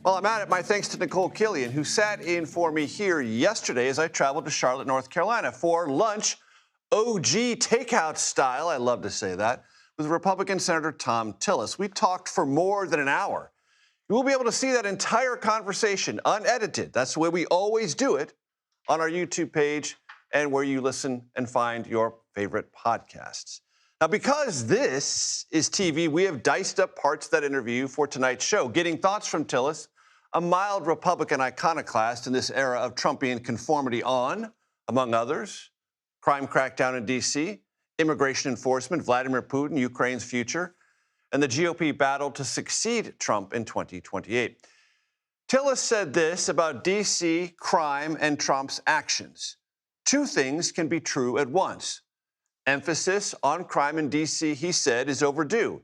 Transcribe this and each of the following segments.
Well, I'm at it. My thanks to Nicole Killian, who sat in for me here yesterday as I traveled to Charlotte, North Carolina for lunch, OG takeout style, I love to say that, with Republican Senator Thom Tillis. We talked for more than an hour. You will be able to see that entire conversation unedited. That's the way we always do it on our YouTube page and where you listen and find your favorite podcasts. Now, because this is TV, we have diced up parts of that interview for tonight's show, getting thoughts from Tillis, a mild Republican iconoclast in this era of Trumpian conformity on, among others, crime crackdown in D.C., immigration enforcement, Vladimir Putin, Ukraine's future, and the GOP battle to succeed Trump in 2028. Tillis said this about D.C., crime, and Trump's actions. Two things can be true at once. Emphasis on crime in D.C., he said, is overdue.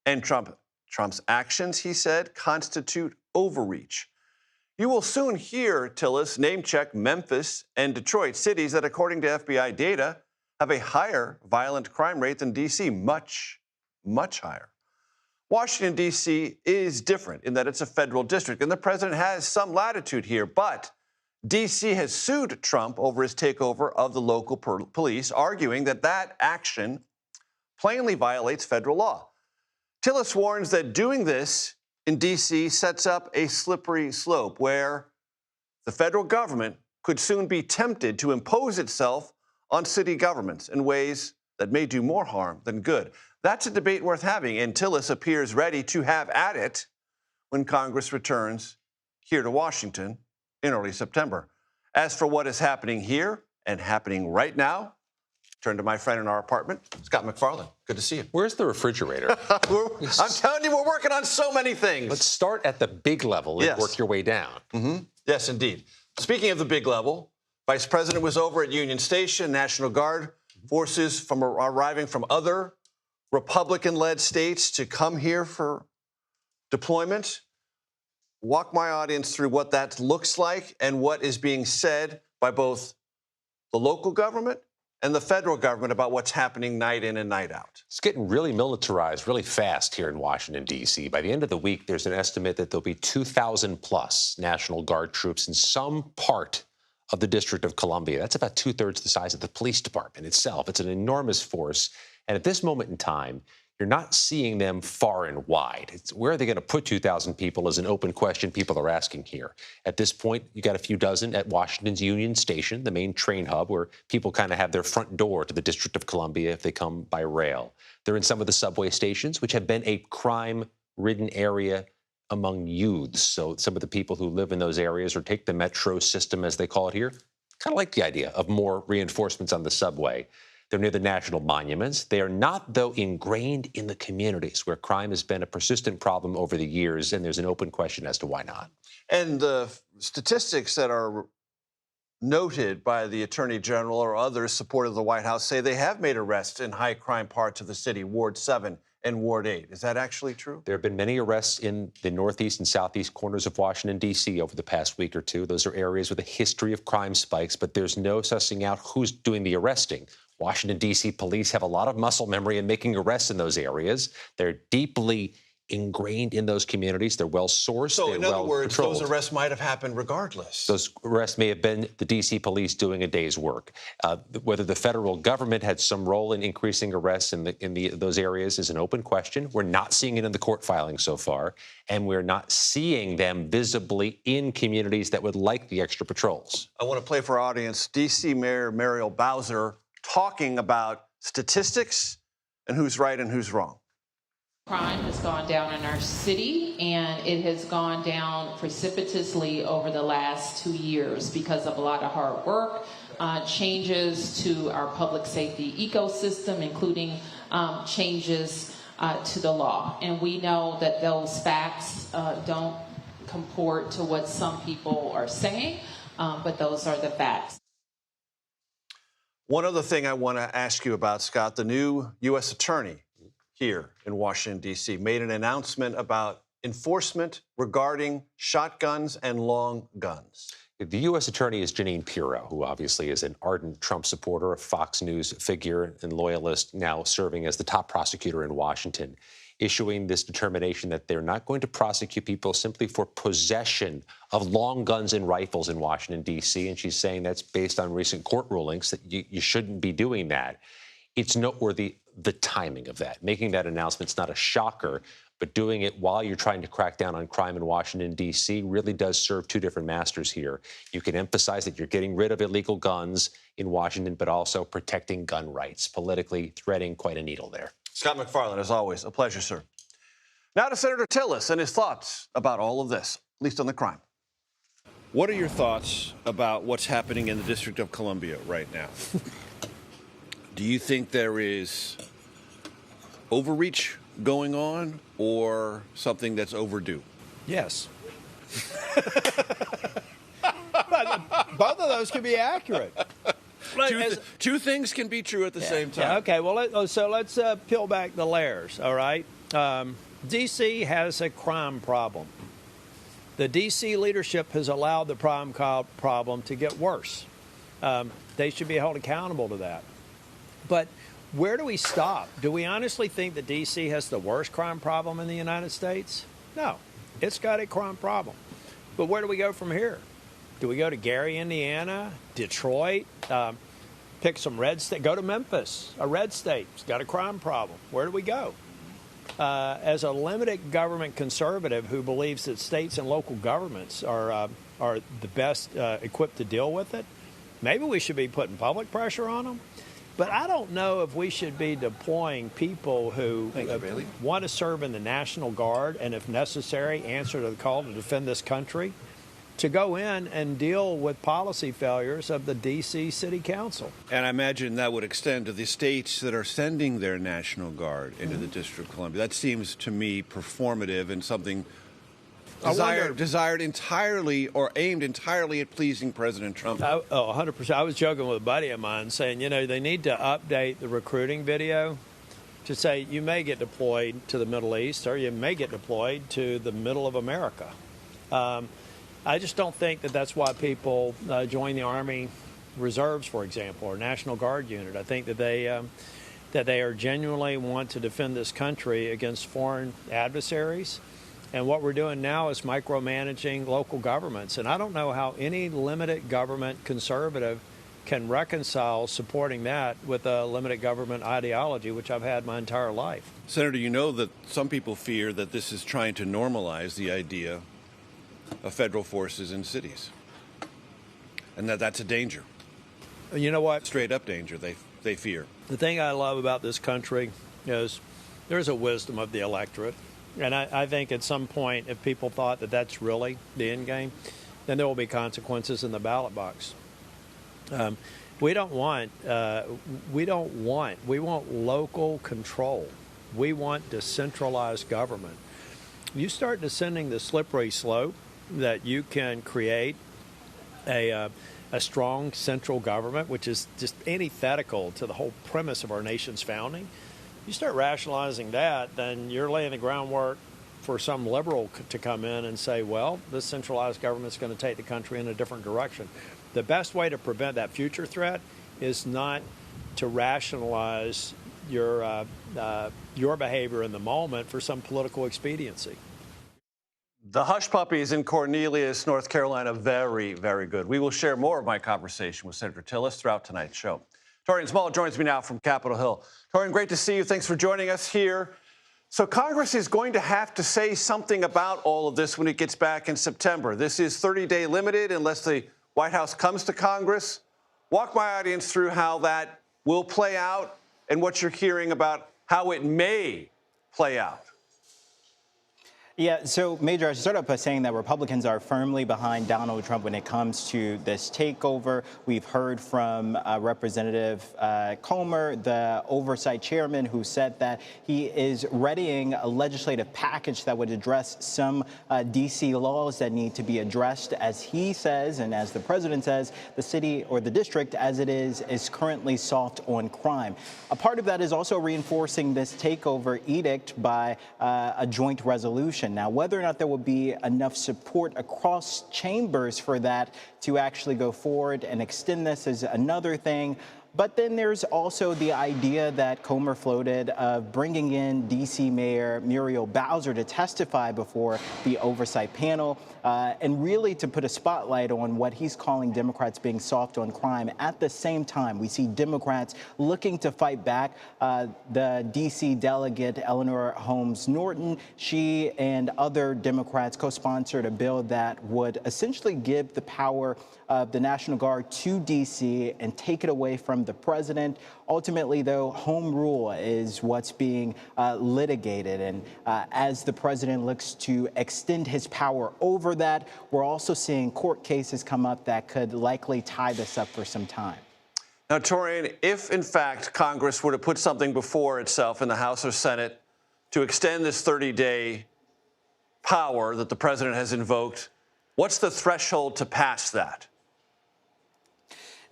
And Trump's actions, he said, constitute overreach. You will soon hear Tillis name-check Memphis and Detroit, cities that, according to FBI data, have a higher violent crime rate than D.C., much, much higher. Washington, D.C. is different in that it's a federal district, and the president has some latitude here, but D.C. has sued Trump over his takeover of the local police, arguing that that action plainly violates federal law. Tillis warns that doing this in D.C. sets up a slippery slope where the federal government could soon be tempted to impose itself on city governments in ways that may do more harm than good. That's a debate worth having, and Tillis appears ready to have at it when Congress returns here to Washington in early September. As for what is happening here and happening right now, turn to my friend in our apartment, Scott MacFarlane. Good to see you. Where's the refrigerator? I'm telling you, we're working on so many things. Let's start at the big level and work your way down. Yes, indeed. Speaking of the big level, Vice President was over at Union Station. National Guard forces arriving from other Republican-led states to come here for deployment. Walk my audience through what that looks like and what is being said by both the local government and the federal government about what's happening night in and night out. It's getting really militarized really fast here in Washington, D.C. By the end of the week, there's an estimate that there'll be 2,000 plus National Guard troops in some part of the District of Columbia. That's about two-thirds the size of the police department itself. It's an enormous force. And at this moment in time, you're not seeing them far and wide. Where are they going to put 2,000 people is an open question people are asking here. At this point, you got a few dozen at Washington's Union Station, the main train hub, where people kind of have their front door to the District of Columbia if they come by rail. They're in some of the subway stations, which have been a crime-ridden area among youths. So some of the people who live in those areas or take the metro system, as they call it here, kind of like the idea of more reinforcements on the subway. They're near the national monuments. They are not, though, ingrained in the communities where crime has been a persistent problem over the years, and there's an open question as to why not. And the statistics that are noted by the Attorney General or others supportive of the White House say they have made arrests in high-crime parts of the city, Ward 7 and Ward 8. Is that actually true? There have been many arrests in the northeast and southeast corners of Washington, D.C. over the past week or two. Those are areas with a history of crime spikes, but there's no sussing out who's doing the arresting. Washington, D.C. police have a lot of muscle memory in making arrests in those areas. They're deeply ingrained in those communities. They're well-sourced. So, in other words, patrolled. those arrests might have happened regardless. Those arrests may have been the D.C. police doing a day's work. Whether the federal government had some role in increasing arrests in those areas is an open question. We're not seeing it in the court filing so far, and we're not seeing them visibly in communities that would like the extra patrols. I want to play for our audience D.C. Mayor Muriel Bowser talking about statistics and who's right and who's wrong. Crime has gone down in our city, and it has gone down precipitously over the last 2 years because of a lot of hard work, changes to our public safety ecosystem, including changes to the law. And we know that those facts don't comport to what some people are saying, but those are the facts. One other thing I want to ask you about, Scott, the new U.S. attorney here in Washington, D.C., made an announcement about enforcement regarding shotguns and long guns. The U.S. attorney is Jeanine Pirro, who obviously is an ardent Trump supporter, a Fox News figure and loyalist, now serving as the top prosecutor in Washington. issuing this determination that they're not going to prosecute people simply for possession of long guns and rifles in Washington, D.C. And she's saying that's based on recent court rulings that you shouldn't be doing that. It's noteworthy the timing of that. Making that announcement's not a shocker, but doing it while you're trying to crack down on crime in Washington, D.C. really does serve two different masters here. You can emphasize that you're getting rid of illegal guns in Washington, but also protecting gun rights, politically threading quite a needle there. Scott MacFarlane, as always, a pleasure, sir. Now to Senator Tillis and his thoughts about all of this, at least on the crime. What are your thoughts about what's happening in the District of Columbia right now? Do you think there is overreach going on or something that's overdue? Yes. Both of those can be accurate. Two things can be true at the same time. Yeah, okay, well, let's peel back the layers, all right? D.C. has a crime problem. The D.C. leadership has allowed the problem to get worse. They should be held accountable to that. But where do we stop? Do we honestly think that D.C. has the worst crime problem in the United States? No, it's got a crime problem. But where do we go from here? Do we go to Gary, Indiana, Detroit, pick some red state, go to Memphis, a red state, it's got a crime problem. Where do we go? As a limited government conservative who believes that states and local governments are the best equipped to deal with it, maybe we should be putting public pressure on them. But I don't know if we should be deploying people who want to serve in the National Guard and, if necessary, answer to the call to defend this country, to go in and deal with policy failures of the D.C. City Council. And I imagine that would extend to the states that are sending their National Guard into the District of Columbia. That seems to me performative and something desired entirely or aimed entirely at pleasing President Trump. 100%. I was joking with a buddy of mine saying, they need to update the recruiting video to say you may get deployed to the Middle East or you may get deployed to the middle of America. I just don't think that that's why people join the Army Reserves, for example, or National Guard unit. I think that they are genuinely want to defend this country against foreign adversaries. And what we're doing now is micromanaging local governments. And I don't know how any limited government conservative can reconcile supporting that with a limited government ideology, which I've had my entire life. Senator, you know that some people fear that this is trying to normalize the idea of federal forces in cities, and that's a danger. You know what? Straight up danger, they fear. The thing I love about this country is there's a wisdom of the electorate. And I think at some point, if people thought that that's really the end game, then there will be consequences in the ballot box. We want local control. We want decentralized government. You start descending the slippery slope that you can create a strong central government, which is just antithetical to the whole premise of our nation's founding. You start rationalizing that, then you're laying the groundwork for some liberal to come in and say, well, this centralized government is going to take the country in a different direction. The best way to prevent that future threat is not to rationalize your behavior in the moment for some political expediency. The hush puppies in Cornelius, North Carolina, very, very good. We will share more of my conversation with Senator Tillis throughout tonight's show. Taurean Small joins me now from Capitol Hill. Taurean, great to see you. Thanks for joining us here. So Congress is going to have to say something about all of this when it gets back in September. This is 30-day limited unless the White House comes to Congress. Walk my audience through how that will play out and what you're hearing about how it may play out. Yeah, so, Major, I should start off by saying that Republicans are firmly behind Donald Trump when it comes to this takeover. We've heard from Representative Comer, the oversight chairman, who said that he is readying a legislative package that would address some D.C. laws that need to be addressed. As he says, and as the president says, the city or the district, as it is currently soft on crime. A part of that is also reinforcing this takeover edict by a joint resolution. Now, whether or not there will be enough support across chambers for that to actually go forward and extend this is another thing. But then there's also the idea that Comer floated of bringing in D.C. Mayor Muriel Bowser to testify before the oversight panel and really to put a spotlight on what he's calling Democrats being soft on crime. At the same time, we see Democrats looking to fight back. The D.C. delegate Eleanor Holmes Norton, she and other Democrats co-sponsored a bill that would essentially give the power of the National Guard to D.C. and take it away from the president. Ultimately, though, home rule is what's being litigated. And as the president looks to extend his power over that, we're also seeing court cases come up that could likely tie this up for some time. Now, Taurean, if in fact Congress were to put something before itself in the House or Senate to extend this 30-day power that the president has invoked, what's the threshold to pass that?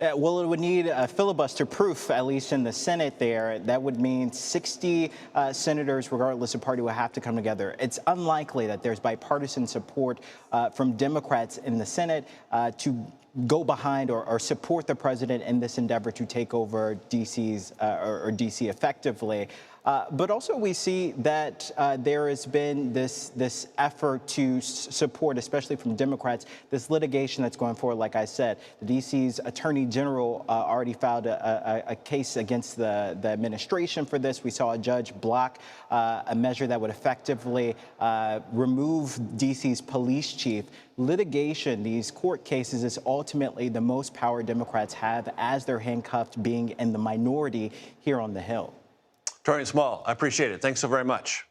Well, it would need a filibuster proof, at least in the Senate there. That would mean 60 senators, regardless of party, will have to come together. It's unlikely that there's bipartisan support from Democrats in the Senate to go behind or support the president in this endeavor to take over D.C. effectively. But also we see that there has been this effort to support, especially from Democrats, this litigation that's going forward. Like I said, the D.C.'s Attorney General already filed a case against the administration for this. We saw a judge block a measure that would effectively remove D.C.'s police chief. Litigation, these court cases, is ultimately the most power Democrats have as they're handcuffed, being in the minority here on the Hill. Taurean Small, I appreciate it. Thanks so very much.